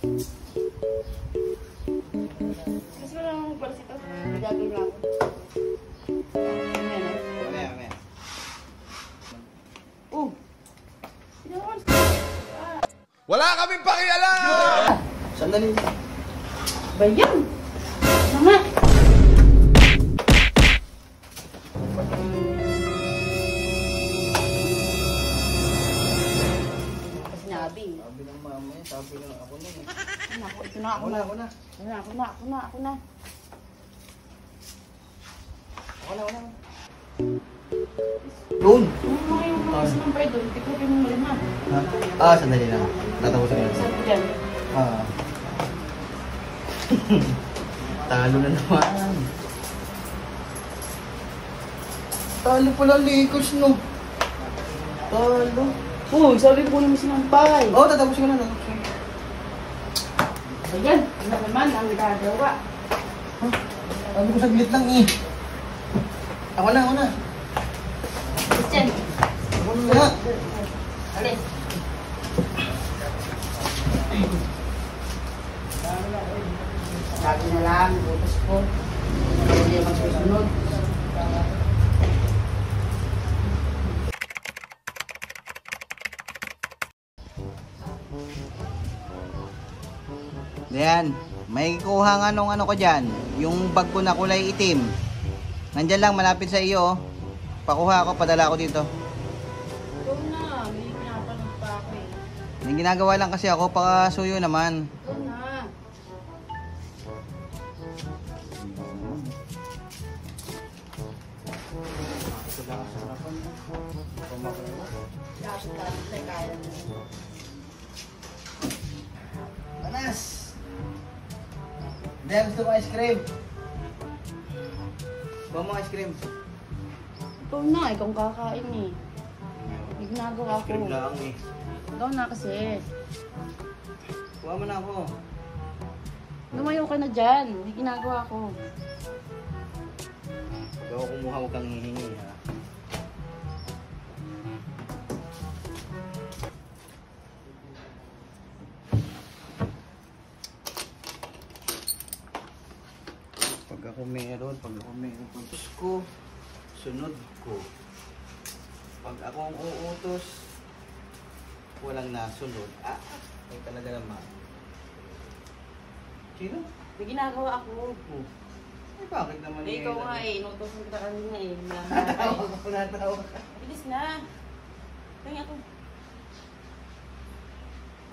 Kasi wala namang palas ito. Nagagawin lang ako. Mamaya. Oh! Wala kaming pakialam! Sandali. Ba yan? Mama! Sinabi. Sabi ng mama yan, sabi ng ako na eh. Ito na, ako na. Ako na. Doon! Mga yung mga sinampay doon, tikupin mo rin ha. Sandali lang. Tatapusin ko Saan ko dyan? Talo na naman. Talo pala Lakers, no? Talo. Uy, sabi ko naman sinampay. Tatapusin ko na. Ayan, ano naman ang gagawa? Sabi ko saglit lang eh. Ako na. Christian, Ako na. alis. Sabi na lang, bukas ko. Hindi magsusunod. Yan, may kuha nga nung ano ko dyan. Yung bag ko na kulay itim. Nandyan lang, malapit sa iyo. Pakuha ako, padala ako dito. Ikaw na, may pinapanood pa ako eh. May ginagawa lang kasi ako, pakasuyo naman. Ikaw na. Lapit na kaya mo. Manas! Dem, gusto mo ice cream? Bawa mo ice cream. Ikaw na, ikaw ang kakain eh. May ginagawa ko. lang eh. Ikaw na kasi. Kuha mo na ako. Lumayo ka na dyan. May ginagawa ko. Pag ako kumuha, huwag kang hihingi ha. Pag ako meron, pagkus ko, sunod ko. Pag ako ang uutos, walang nasunod. Ay talaga naman. Sino? May ginagawa ako. Ay bakit naman Eh, ikaw nga eh. Inutosan kita kanina eh. Natawa ka. Bilis na. Kaya ako.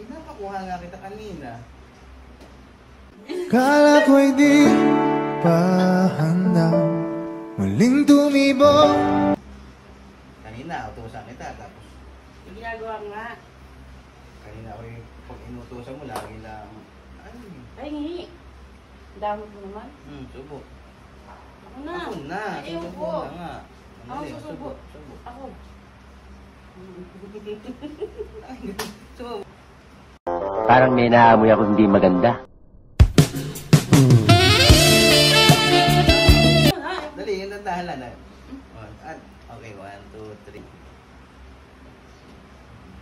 Pinapakuha nga kita kanina. Kala ko'y di pa handa muling tumibok. Kanina, utusan kita. Tapos, May ginagawa nga. kanina ako yung pag inutusan mo, lagi lang. Ay, ngihi. Damot mo naman. Subo. Ako na. Ako na. Ay, Subo ako. na nga. Ako Ano, susubo. Subo. Ako. Subo. Parang may naamoy ako hindi maganda. Dali, yun ang dahalan. Okay, 1, 2, 3.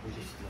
Pulis na.